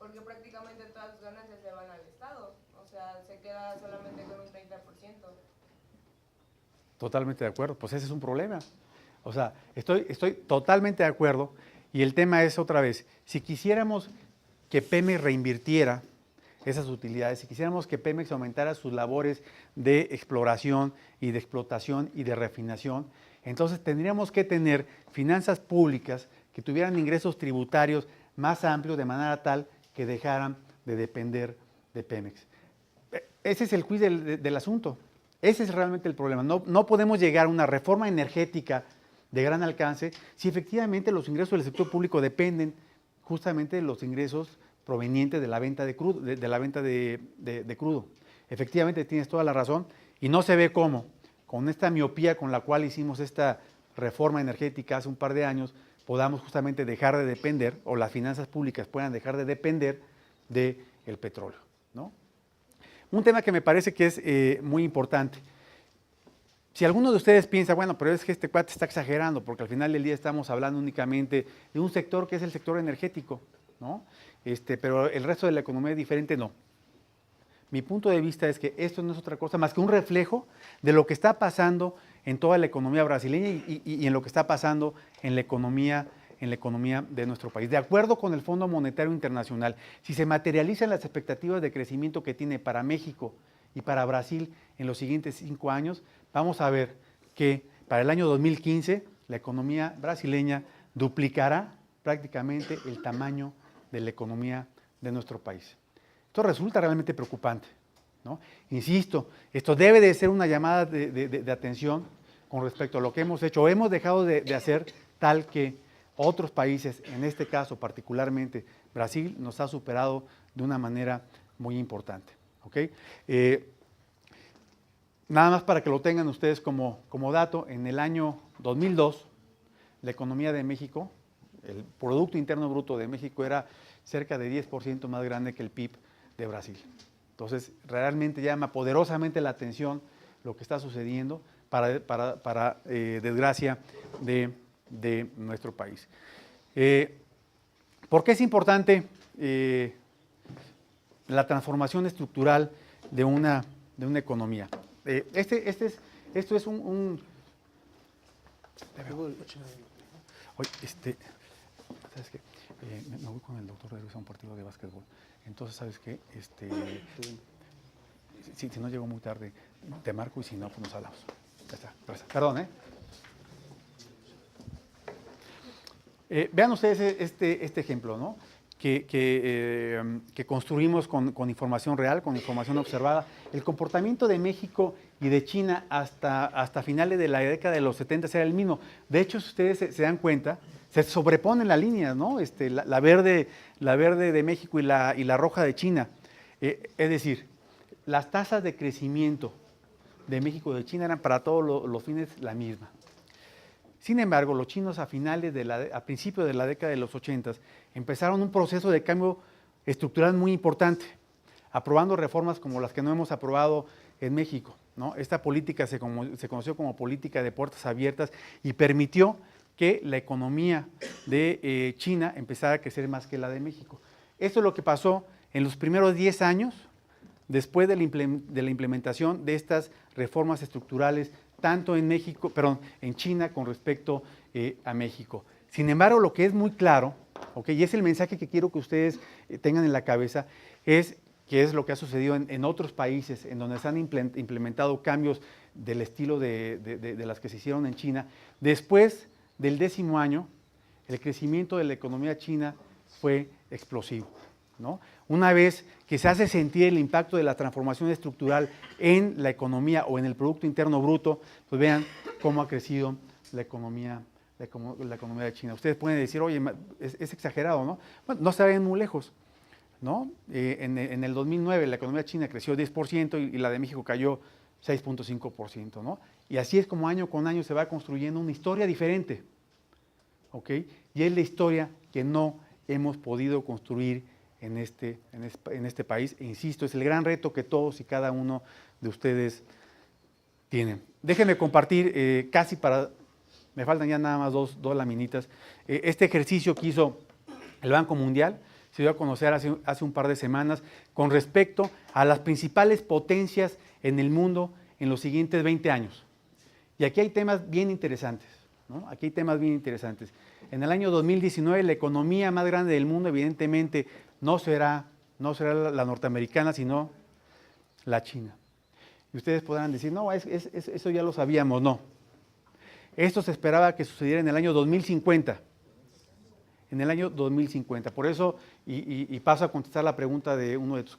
porque prácticamente todas sus ganancias se van al Estado, o sea, se queda solamente con un 30%. Totalmente de acuerdo, pues ese es un problema. O sea, estoy totalmente de acuerdo y el tema es otra vez, si quisiéramos que Pemex reinvirtiera esas utilidades, si quisiéramos que Pemex aumentara sus labores de exploración y de explotación y de refinación, entonces tendríamos que tener finanzas públicas que tuvieran ingresos tributarios más amplios de manera tal que dejaran de depender de Pemex. Ese es el quiz del asunto. Ese es realmente el problema. No podemos llegar a una reforma energética de gran alcance si efectivamente los ingresos del sector público dependen justamente de los ingresos provenientes de la venta de crudo. Crudo. Efectivamente tienes toda la razón y no se ve cómo, con esta miopía con la cual hicimos esta reforma energética hace un par de años, podamos justamente dejar de depender, o las finanzas públicas puedan dejar de depender del petróleo, ¿no? Un tema que me parece que es muy importante. Si alguno de ustedes piensa, bueno, pero es que este cuate está exagerando, porque al final del día estamos hablando únicamente de un sector que es el sector energético, ¿no? Pero el resto de la economía es diferente, no. Mi punto de vista es que esto no es otra cosa más que un reflejo de lo que está pasando en toda la economía brasileña y en lo que está pasando en la economía de nuestro país. De acuerdo con el Fondo Monetario Internacional, si se materializan las expectativas de crecimiento que tiene para México y para Brasil en los siguientes 5 años, vamos a ver que para el año 2015 la economía brasileña duplicará prácticamente el tamaño de la economía de nuestro país. Esto resulta realmente preocupante, ¿no? Insisto, esto debe de ser una llamada de atención con respecto a lo que hemos hecho o hemos dejado de hacer, tal que otros países, en este caso particularmente Brasil, nos ha superado de una manera muy importante, ¿ok? Nada más para que lo tengan ustedes como dato, en el año 2002, la economía de México, el Producto Interno Bruto de México era cerca de 10% más grande que el PIB de Brasil. Entonces, realmente llama poderosamente la atención lo que está sucediendo para desgracia de nuestro país. ¿Por qué es importante la transformación estructural de una economía? Esto es un oye, ¿sabes qué? Me voy con el doctor Rodríguez a un partido de básquetbol. Entonces, ¿sabes qué? Si no llego muy tarde, te marco y si no, pues nos hablamos. Ya está. Gracias. Perdón, ¿eh? Vean ustedes este ejemplo, ¿no? Que construimos con información real, con información observada. El comportamiento de México y de China hasta finales de la década de los 70 era el mismo. De hecho, si ustedes se dan cuenta, se sobreponen las líneas, ¿no? La verde de México y la roja de China. Es decir, las tasas de crecimiento de México y de China eran para todos los fines la misma. Sin embargo, los chinos a principios de la década de los 80 empezaron un proceso de cambio estructural muy importante, aprobando reformas como las que no hemos aprobado en México, ¿no? Esta política se conoció como política de puertas abiertas y permitió que la economía de China empezara a crecer más que la de México. Esto es lo que pasó en los primeros 10 años después de la implementación de estas reformas estructurales tanto en China con respecto a México. Sin embargo, lo que es muy claro, ¿okay? Y es el mensaje que quiero que ustedes tengan en la cabeza, es que es lo que ha sucedido en otros países, en donde se han implementado cambios del estilo de las que se hicieron en China. Después del 10º año, el crecimiento de la economía china fue explosivo, ¿no? Una vez que se hace sentir el impacto de la transformación estructural en la economía o en el Producto Interno Bruto, pues vean cómo ha crecido la economía de China. Ustedes pueden decir, oye, es exagerado, ¿no? Bueno, no se vayan muy lejos, ¿no? En el 2009 la economía china creció 10% y la de México cayó 6.5%, ¿no? Y así es como año con año se va construyendo una historia diferente, ¿ok? Y es la historia que no hemos podido construir en este país. E insisto, es el gran reto que todos y cada uno de ustedes tienen. Déjenme compartir me faltan ya nada más dos laminitas, este ejercicio que hizo el Banco Mundial, se dio a conocer hace un par de semanas con respecto a las principales potencias en el mundo en los siguientes 20 años. Y aquí hay temas bien interesantes, ¿no? Aquí hay temas bien interesantes. En el año 2019 la economía más grande del mundo evidentemente no será la norteamericana, sino la China. Y ustedes podrán decir, no, eso ya lo sabíamos. No. Esto se esperaba que sucediera en el año 2050. En el año 2050. Por eso, y paso a contestar la pregunta de uno de tus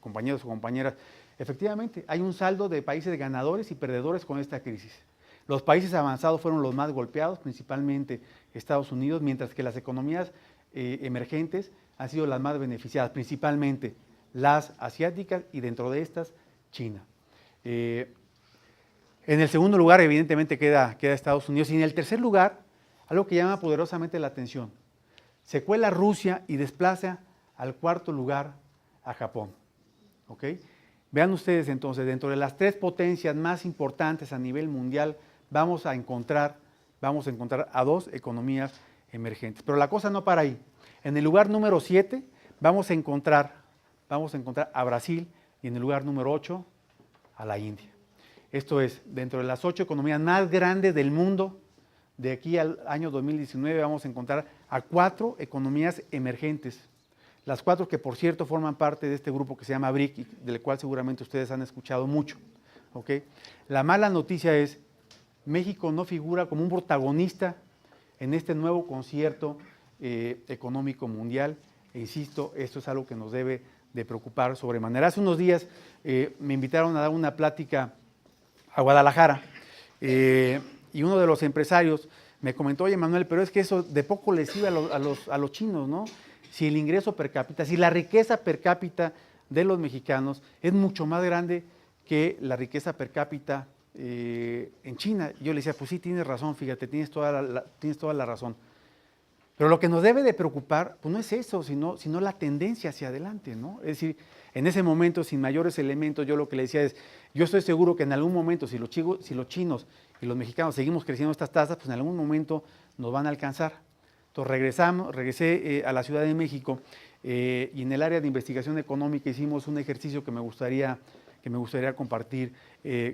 compañeros o compañeras, efectivamente, hay un saldo de países ganadores y perdedores con esta crisis. Los países avanzados fueron los más golpeados, principalmente Estados Unidos, mientras que las economías emergentes han sido las más beneficiadas, principalmente las asiáticas y dentro de estas, China. En el segundo lugar, evidentemente, queda Estados Unidos. Y en el tercer lugar, algo que llama poderosamente la atención, se cuela Rusia y desplaza al cuarto lugar a Japón. ¿Ok? Vean ustedes entonces, dentro de las tres potencias más importantes a nivel mundial, vamos a encontrar a dos economías emergentes. Pero la cosa no para ahí. En el lugar número 7 vamos a encontrar a Brasil y en el lugar número 8 a la India. Esto es, dentro de las 8 economías más grandes del mundo, de aquí al año 2019 vamos a encontrar a 4 economías emergentes. Las 4 que, por cierto, forman parte de este grupo que se llama BRIC, del cual seguramente ustedes han escuchado mucho. ¿Okay? La mala noticia es, México no figura como un protagonista en este nuevo concierto económico mundial. E insisto, esto es algo que nos debe de preocupar sobremanera. Hace unos días me invitaron a dar una plática a Guadalajara y uno de los empresarios me comentó, oye Manuel, pero es que eso de poco les sirve a los chinos, ¿no? Si el ingreso per cápita, si la riqueza per cápita de los mexicanos es mucho más grande que la riqueza per cápita en China. Yo le decía, pues sí, tienes razón, fíjate, tienes toda la razón. Pero lo que nos debe de preocupar, pues no es eso, sino la tendencia hacia adelante, ¿no? Es decir, en ese momento, sin mayores elementos, yo lo que le decía es, yo estoy seguro que en algún momento, si los chinos y los mexicanos seguimos creciendo estas tasas, pues en algún momento nos van a alcanzar. Entonces regresé a la Ciudad de México y en el área de investigación económica hicimos un ejercicio que me gustaría compartir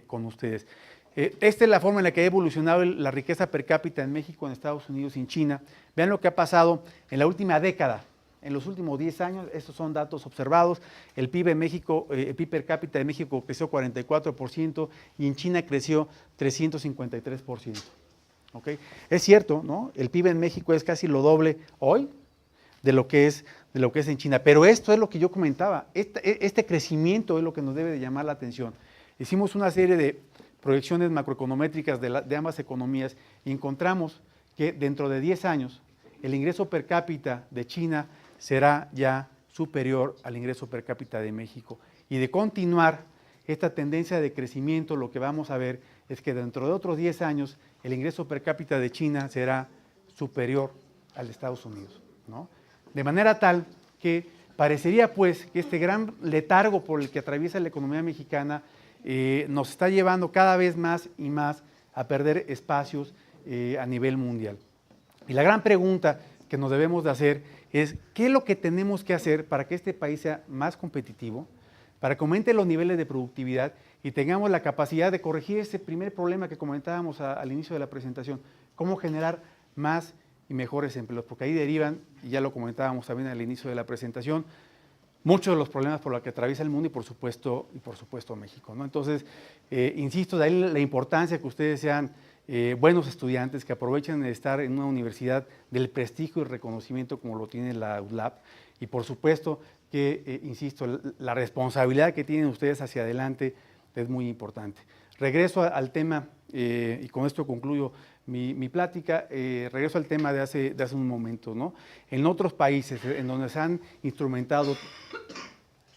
con ustedes. Esta es la forma en la que ha evolucionado la riqueza per cápita en México, en Estados Unidos y en China. Vean lo que ha pasado en la última década, en los últimos 10 años, estos son datos observados. El PIB en México, el PIB per cápita de México creció 44% y en China creció 353%. ¿Okay? Es cierto, ¿no? El PIB en México es casi lo doble hoy de lo que es en China. Pero esto es lo que yo comentaba, este crecimiento es lo que nos debe de llamar la atención. Hicimos una serie de proyecciones macroeconométricas de ambas economías y encontramos que dentro de 10 años el ingreso per cápita de China será ya superior al ingreso per cápita de México. Y de continuar esta tendencia de crecimiento, lo que vamos a ver es que dentro de otros 10 años el ingreso per cápita de China será superior al de Estados Unidos, ¿no? De manera tal que parecería pues que este gran letargo por el que atraviesa la economía mexicana nos está llevando cada vez más y más a perder espacios a nivel mundial. Y la gran pregunta que nos debemos de hacer es ¿qué es lo que tenemos que hacer para que este país sea más competitivo, para que aumente los niveles de productividad y tengamos la capacidad de corregir ese primer problema que comentábamos al inicio de la presentación, cómo generar más y mejores empleos, porque ahí derivan, y ya lo comentábamos también al inicio de la presentación, muchos de los problemas por los que atraviesa el mundo y por supuesto México, ¿no? Entonces, insisto, de ahí la importancia que ustedes sean buenos estudiantes, que aprovechen de estar en una universidad del prestigio y reconocimiento como lo tiene la UDLAP, y por supuesto que, insisto, la responsabilidad que tienen ustedes hacia adelante es muy importante. Regreso al tema, y con esto concluyo mi plática, regreso al tema de hace un momento, ¿no? En otros países en donde se han instrumentado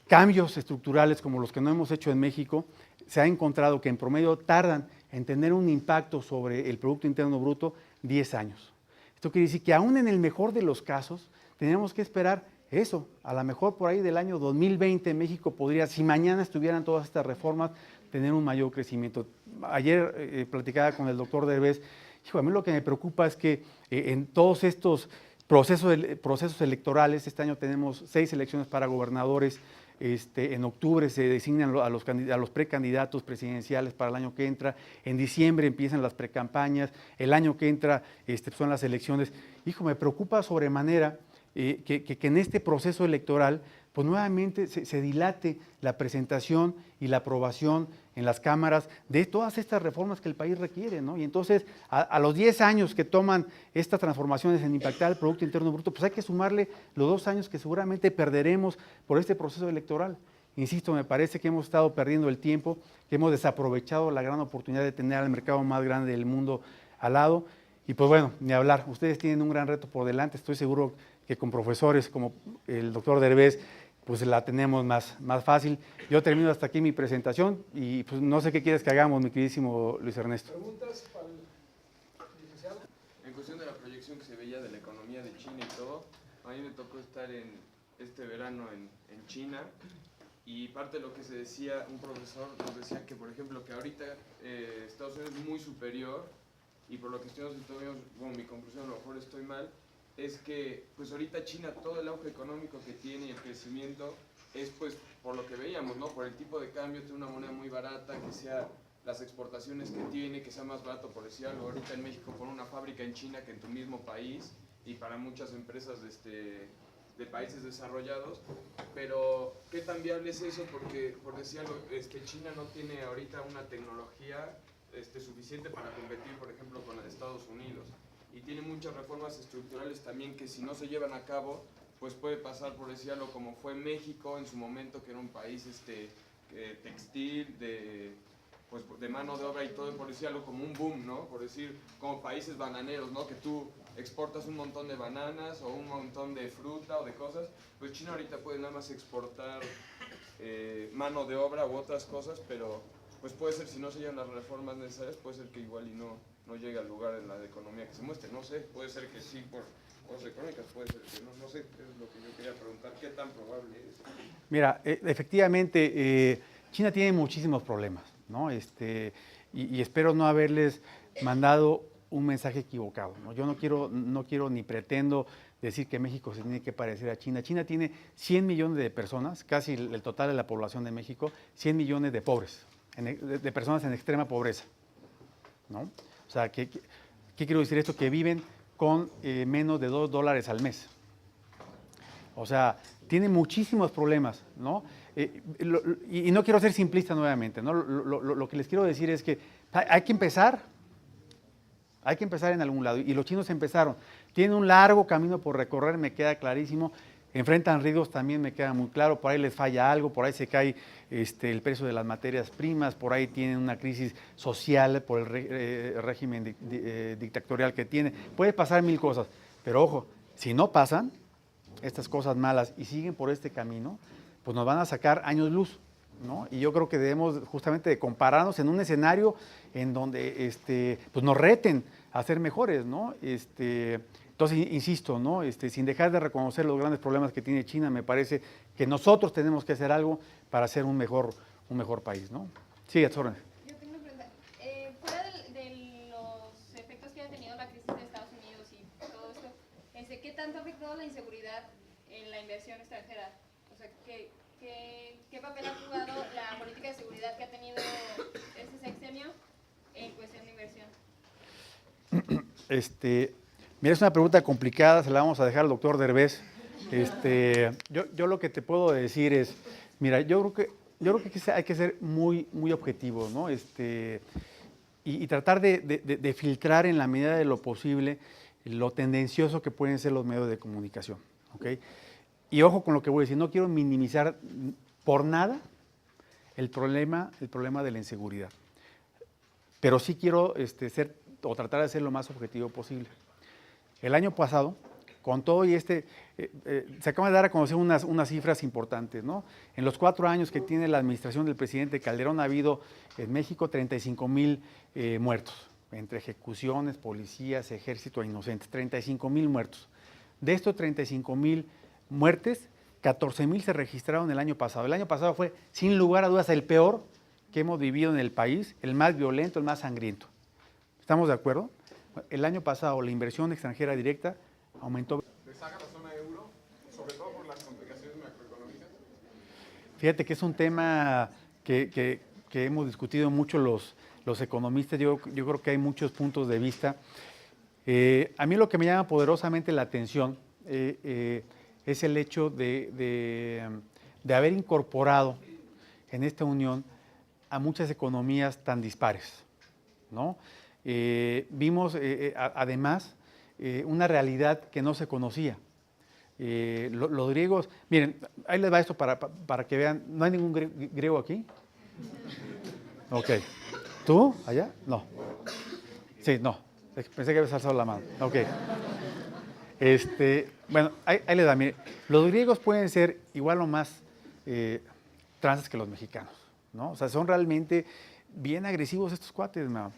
cambios estructurales como los que no hemos hecho en México, se ha encontrado que en promedio tardan en tener un impacto sobre el Producto Interno Bruto 10 años. Esto quiere decir que aún en el mejor de los casos, tenemos que esperar eso, a lo mejor por ahí del año 2020 México podría, si mañana estuvieran todas estas reformas, tener un mayor crecimiento. Ayer platicaba con el doctor Derbez, hijo, a mí lo que me preocupa es que en todos estos procesos electorales. Este año tenemos 6 elecciones para gobernadores. En octubre se designan a los precandidatos presidenciales para el año que entra. En diciembre empiezan las precampañas. El año que entra son las elecciones. Hijo, me preocupa sobremanera que en este proceso electoral pues nuevamente se dilate la presentación y la aprobación en las cámaras de todas estas reformas que el país requiere, ¿no? Y entonces, a los 10 años que toman estas transformaciones en impactar el Producto Interno Bruto, pues hay que sumarle los 2 años que seguramente perderemos por este proceso electoral. Insisto, me parece que hemos estado perdiendo el tiempo, que hemos desaprovechado la gran oportunidad de tener al mercado más grande del mundo al lado. Y pues bueno, ni hablar, ustedes tienen un gran reto por delante, estoy seguro que con profesores como el doctor Derbez, pues la tenemos más fácil. Yo termino hasta aquí mi presentación y pues no sé qué quieres que hagamos, mi queridísimo Luis Ernesto. ¿Preguntas para el licenciado? En cuestión de la proyección que se veía de la economía de China y todo, a mí me tocó estar este verano en China y parte de lo que se decía, un profesor nos decía que, por ejemplo, que ahorita Estados Unidos es muy superior y por lo que estoy viendo, bueno, mi conclusión, a lo mejor estoy mal, es que pues ahorita China, todo el auge económico que tiene y el crecimiento es pues por lo que veíamos, ¿no? Por el tipo de cambio, tiene una moneda muy barata, que sea las exportaciones que tiene, que sea más barato, por decir algo. Ahorita en México pone una fábrica en China que en tu mismo país y para muchas empresas de países desarrollados, pero ¿qué tan viable es eso? Porque, por decir algo, China no tiene ahorita una tecnología suficiente para competir, por ejemplo, con la de Estados Unidos. Y tiene muchas reformas estructurales también que si no se llevan a cabo, pues puede pasar, por decirlo, como fue México en su momento, que era un país textil, pues, de mano de obra y todo, por decirlo, como un boom, ¿no? Por decir, como países bananeros, ¿no? Que tú exportas un montón de bananas o un montón de fruta o de cosas, pues China ahorita puede nada más exportar mano de obra u otras cosas, pero pues puede ser, si no se llevan las reformas necesarias, puede ser que igual y no llegue al lugar en la economía que se muestre, no sé, puede ser que sí por cosas económicas, puede ser que no sé, es lo que yo quería preguntar, ¿qué tan probable es? Mira, efectivamente, China tiene muchísimos problemas, ¿no? Y espero no haberles mandado un mensaje equivocado, ¿no? Yo no quiero ni pretendo decir que México se tiene que parecer a China. China tiene 100 millones de personas, casi el total de la población de México, 100 millones de pobres, de personas en extrema pobreza, ¿no? O sea, ¿qué quiero decir esto? Que viven con menos de $2 al mes. O sea, tiene muchísimos problemas, ¿no? Y no quiero ser simplista nuevamente, ¿no? Lo que les quiero decir es que hay que empezar en algún lado. Y los chinos empezaron. Tienen un largo camino por recorrer, me queda clarísimo. Enfrentan riesgos, también me queda muy claro. Por ahí les falla algo, por ahí se cae el precio de las materias primas, por ahí tienen una crisis social por el régimen dictatorial que tiene. Puede pasar mil cosas, pero ojo, si no pasan estas cosas malas y siguen por este camino, pues nos van a sacar años luz, ¿no? Y yo creo que debemos justamente de compararnos en un escenario en donde pues nos reten a ser mejores, ¿no? Entonces, insisto, ¿no? Sin dejar de reconocer los grandes problemas que tiene China, me parece que nosotros tenemos que hacer algo para ser un mejor país, ¿no? Sí, Atzorne. Yo tengo una pregunta. Fuera de los efectos que ha tenido la crisis de Estados Unidos y todo esto, ¿qué tanto ha afectado la inseguridad en la inversión extranjera? O sea, ¿qué papel ha jugado la política de seguridad que ha tenido este sexenio en cuestión de inversión? Mira, es una pregunta complicada, se la vamos a dejar al doctor Derbez. Yo lo que te puedo decir es, mira, yo creo que hay que ser muy objetivos, ¿no? Y tratar de filtrar en la medida de lo posible lo tendencioso que pueden ser los medios de comunicación, ¿ok? Y ojo con lo que voy a decir, no quiero minimizar por nada el problema de la inseguridad, pero sí quiero tratar de ser lo más objetivo posible. El año pasado, con todo y se acaban de dar a conocer unas cifras importantes, ¿no? En los 4 años que tiene la administración del presidente Calderón ha habido en México 35,000 muertos, entre ejecuciones, policías, ejército e inocentes, 35,000 muertos. De estos 35,000 muertes, 14,000 se registraron el año pasado. El año pasado fue, sin lugar a dudas, el peor que hemos vivido en el país, el más violento, el más sangriento. ¿Estamos de acuerdo? El año pasado la inversión extranjera directa aumentó Fíjate que es un tema que hemos discutido mucho los economistas. Yo creo que hay muchos puntos de vista. A mí lo que me llama poderosamente la atención es el hecho de haber incorporado en esta unión a muchas economías tan dispares, ¿no? Vimos además una realidad que no se conocía. Los griegos, miren, ahí les va esto para que vean, ¿no hay ningún griego aquí? Ok. ¿Tú? ¿Allá? No. Sí, no. Pensé que habías alzado la mano. Ok. Bueno, ahí les da, mire, los griegos pueden ser igual o más tranzas que los mexicanos, ¿no? O sea, son realmente bien agresivos estos cuates, ¿no?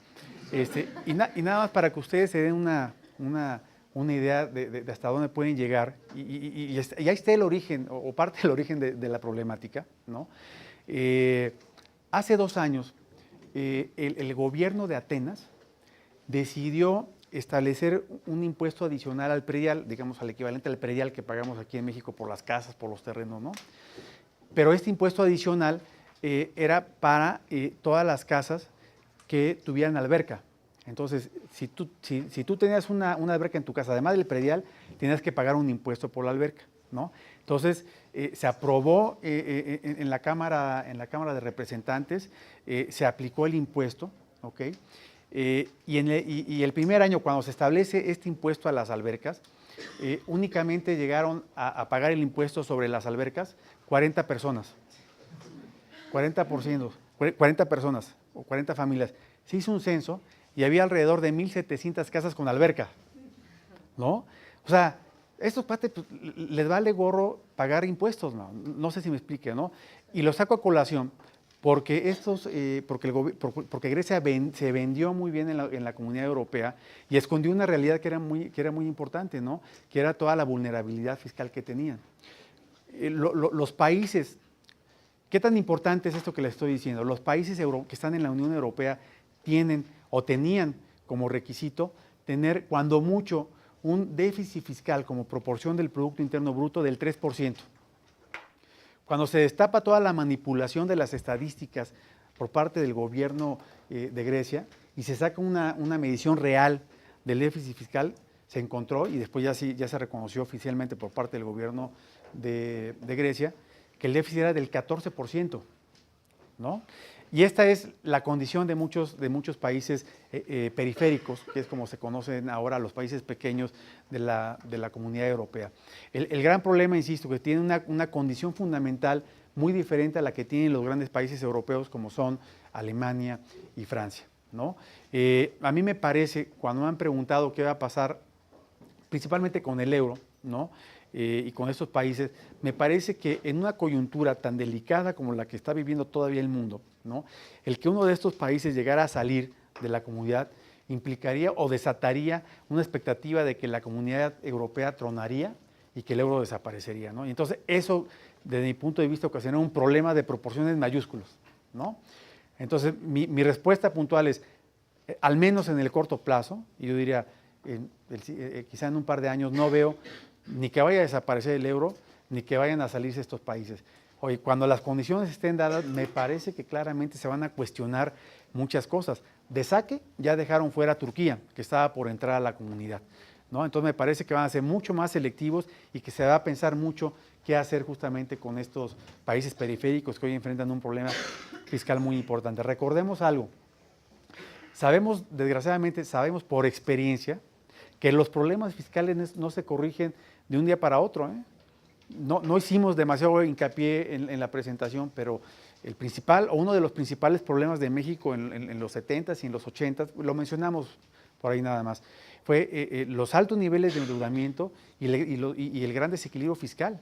Y nada más para que ustedes se den una idea de hasta dónde pueden llegar, y ahí está el origen, o parte del origen de la problemática, ¿no? Hace 2 años, el gobierno de Atenas decidió establecer un impuesto adicional al predial, digamos al equivalente al predial que pagamos aquí en México por las casas, por los terrenos, ¿no? Pero este impuesto adicional era para todas las casas que tuvieran alberca. Entonces, si tú tenías una alberca en tu casa, además del predial, tenías que pagar un impuesto por la alberca, ¿no? Entonces, se aprobó en la Cámara de Representantes, se aplicó el impuesto, ¿ok? Y el primer año, cuando se establece este impuesto a las albercas, únicamente llegaron a pagar el impuesto sobre las albercas 40 personas. 40%, 40 personas o 40 familias. Se hizo un censo y había alrededor de 1,700 casas con alberca, ¿no? O sea, estos pates pues, les vale gorro pagar impuestos, ¿no? No sé si me explique, ¿no? Y lo saco a colación porque porque Grecia se vendió muy bien en la Comunidad Europea y escondió una realidad que era muy importante, ¿no? Que era toda la vulnerabilidad fiscal que tenían. Los países, ¿qué tan importante es esto que les estoy diciendo? Los países que están en la Unión Europea tienen o tenían como requisito tener cuando mucho un déficit fiscal como proporción del Producto Interno Bruto del 3%. Cuando se destapa toda la manipulación de las estadísticas por parte del gobierno de Grecia y se saca una medición real del déficit fiscal, se encontró, y después ya se reconoció oficialmente por parte del gobierno de Grecia, que el déficit era del 14%, ¿no? Y esta es la condición de muchos países periféricos, que es como se conocen ahora los países pequeños de la Comunidad Europea. El gran problema, insisto, que tiene una condición fundamental muy diferente a la que tienen los grandes países europeos como son Alemania y Francia, ¿no? A mí me parece, cuando me han preguntado qué va a pasar, principalmente con el euro, ¿no? Y con estos países, me parece que en una coyuntura tan delicada como la que está viviendo todavía el mundo, ¿no? El que uno de estos países llegara a salir de la comunidad implicaría o desataría una expectativa de que la Comunidad Europea tronaría y que el euro desaparecería, ¿no? Y entonces eso, desde mi punto de vista, ocasiona un problema de proporciones mayúsculos, ¿no? Entonces mi respuesta puntual es, al menos en el corto plazo, y yo diría, quizá en un par de años, no veo ni que vaya a desaparecer el euro, ni que vayan a salirse estos países. Oye, cuando las condiciones estén dadas, me parece que claramente se van a cuestionar muchas cosas. De saque, ya dejaron fuera a Turquía, que estaba por entrar a la comunidad, ¿no? Entonces me parece que van a ser mucho más selectivos y que se va a pensar mucho qué hacer justamente con estos países periféricos que hoy enfrentan un problema fiscal muy importante. Recordemos algo, desgraciadamente sabemos por experiencia que los problemas fiscales no se corrigen de un día para otro, ¿eh? No hicimos demasiado hincapié en la presentación, pero el principal, o uno de los principales problemas de México en los 70s y en los 80s, lo mencionamos por ahí nada más, fue los altos niveles de endeudamiento y el gran desequilibrio fiscal,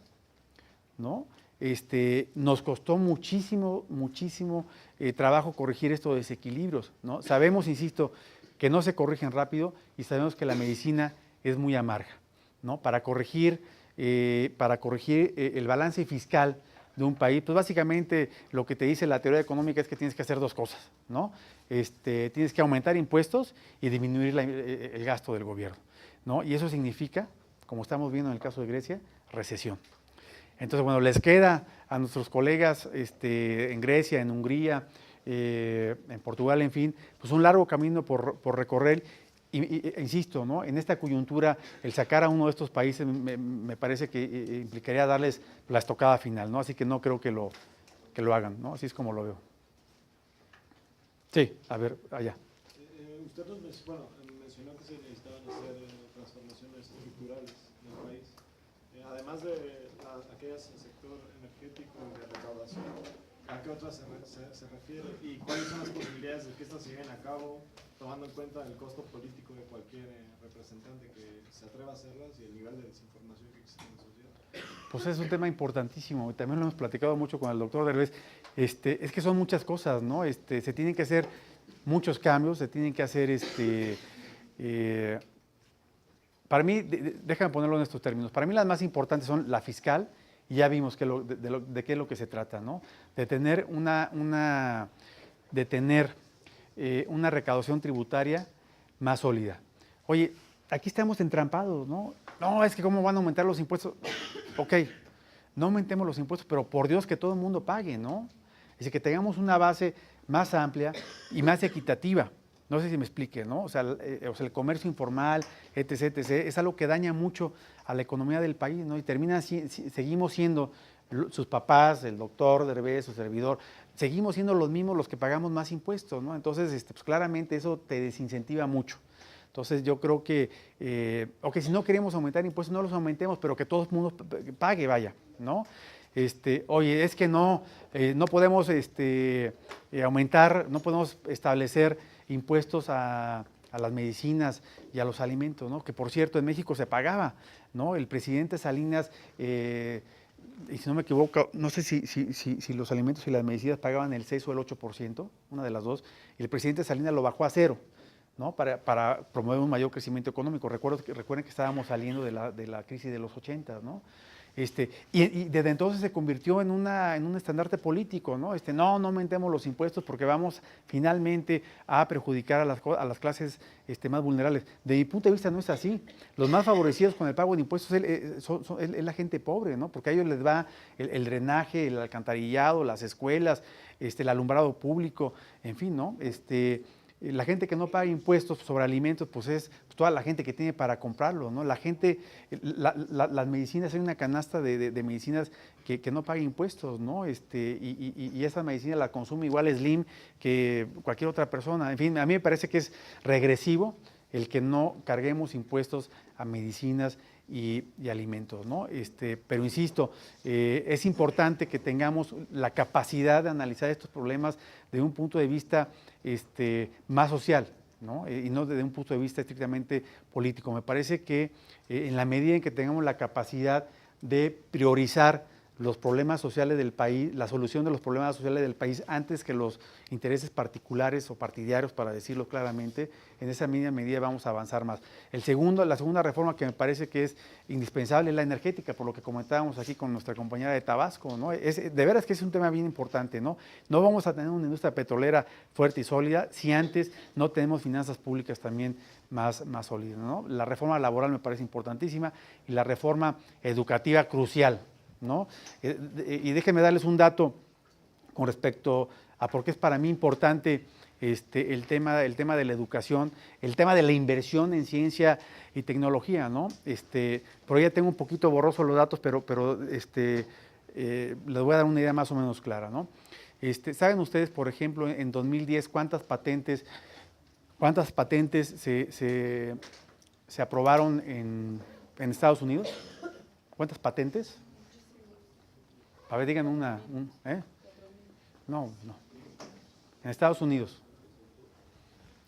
¿no? Nos costó muchísimo trabajo corregir estos desequilibrios, ¿no? Sabemos, insisto, que no se corrigen rápido y sabemos que la medicina es muy amarga, ¿no? Para corregir el balance fiscal de un país, pues básicamente lo que te dice la teoría económica es que tienes que hacer 2 cosas, ¿no? Tienes que aumentar impuestos y disminuir el gasto del gobierno, ¿no? Y eso significa, como estamos viendo en el caso de Grecia, recesión. Entonces, bueno, les queda a nuestros colegas en Grecia, en Hungría, en Portugal, en fin, pues un largo camino por recorrer. Insisto, ¿no? En esta coyuntura, el sacar a uno de estos países me parece que implicaría darles la estocada final, ¿no? Así que no creo que lo hagan, ¿no? Así es como lo veo. Sí, a ver, allá. Usted nos mencionó que se necesitaban hacer transformaciones estructurales en el país. Además de aquellas del sector energético y de recaudación, ¿a qué otras se refiere? ¿Y cuáles son las posibilidades de que estas se lleven a cabo, tomando en cuenta el costo político de cualquier representante que se atreva a hacerlas y el nivel de desinformación que existe en la sociedad? Pues es un tema importantísimo, y también lo hemos platicado mucho con el doctor Derbez. Es que son muchas cosas, ¿no? Se tienen que hacer muchos cambios, se tienen que hacer, para mí, déjame ponerlo en estos términos, para mí las más importantes son la fiscal, y ya vimos de qué es lo que se trata, ¿no? De tener una recaudación tributaria más sólida. Oye, aquí estamos entrampados, ¿no? No, es que cómo van a aumentar los impuestos. Ok, no aumentemos los impuestos, pero por Dios que todo el mundo pague, ¿no? Es decir, que tengamos una base más amplia y más equitativa. No sé si me explique, ¿no? O sea, el comercio informal, etc., es algo que daña mucho a la economía del país, ¿no? Y seguimos siendo sus papás, el doctor Derbez, su servidor, seguimos siendo los mismos los que pagamos más impuestos, ¿no? Entonces, pues claramente eso te desincentiva mucho. Entonces yo creo que, si no queremos aumentar impuestos, no los aumentemos, pero que todo el mundo pague, vaya, ¿no? Oye, es que no podemos aumentar, no podemos establecer impuestos a las medicinas y a los alimentos, ¿no? Que por cierto en México se pagaba, ¿no? El presidente Salinas, y si no me equivoco, no sé si los alimentos y las medicinas pagaban el 6 o el 8%, una de las dos, y el presidente Salinas lo bajó a 0, ¿no? Para promover un mayor crecimiento económico. Recuerden que estábamos saliendo de la crisis de los 80, ¿no? Y desde entonces se convirtió en un estandarte político, ¿no? No aumentemos los impuestos porque vamos finalmente a perjudicar a las clases más vulnerables. De mi punto de vista no es así. Los más favorecidos con el pago de impuestos es la gente pobre, ¿no? Porque a ellos les va el drenaje, el alcantarillado, las escuelas, el alumbrado público, en fin, ¿no? La gente que no paga impuestos sobre alimentos, pues es toda la gente que tiene para comprarlo, ¿no? La gente, las medicinas, hay una canasta de medicinas que no paga impuestos, ¿no? Y esa medicina la consume igual Slim que cualquier otra persona. En fin, a mí me parece que es regresivo el que no carguemos impuestos a medicinas y alimentos, ¿no? Pero insisto, es importante que tengamos la capacidad de analizar estos problemas desde un punto de vista más social, ¿no? Y no desde un punto de vista estrictamente político. Me parece que en la medida en que tengamos la capacidad de priorizar los problemas sociales del país, la solución de los problemas sociales del país antes que los intereses particulares o partidarios, para decirlo claramente, en esa misma medida vamos a avanzar más. La segunda reforma que me parece que es indispensable es la energética, por lo que comentábamos aquí con nuestra compañera de Tabasco, ¿no? De veras que es un tema bien importante, ¿no? No vamos a tener una industria petrolera fuerte y sólida si antes no tenemos finanzas públicas también más sólidas, ¿no? La reforma laboral me parece importantísima y la reforma educativa crucial, ¿no? Y déjenme darles un dato con respecto a por qué es para mí importante el tema de la educación, el tema de la inversión en ciencia y tecnología, ¿no? Por ahí ya tengo un poquito borroso los datos, pero les voy a dar una idea más o menos clara, ¿no? ¿Saben ustedes, por ejemplo, en 2010 cuántas patentes se aprobaron en Estados Unidos? ¿Cuántas patentes? A ver, díganme No. En Estados Unidos,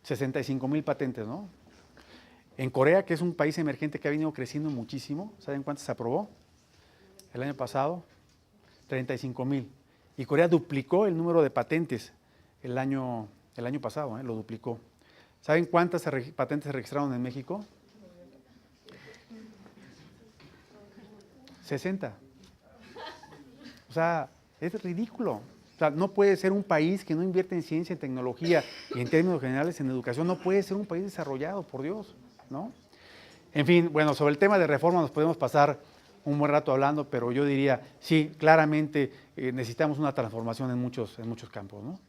65,000 patentes, ¿no? En Corea, que es un país emergente que ha venido creciendo muchísimo, ¿saben cuántas se aprobó? El año pasado, 35,000. Y Corea duplicó el número de patentes el año pasado, lo duplicó. ¿Saben cuántas patentes se registraron en México? 60. O sea, es ridículo. O sea, no puede ser un país que no invierte en ciencia, en tecnología y en términos generales en educación, no puede ser un país desarrollado, por Dios, ¿no? En fin, bueno, sobre el tema de reforma nos podemos pasar un buen rato hablando, pero yo diría, sí, claramente necesitamos una transformación en muchos campos, ¿no?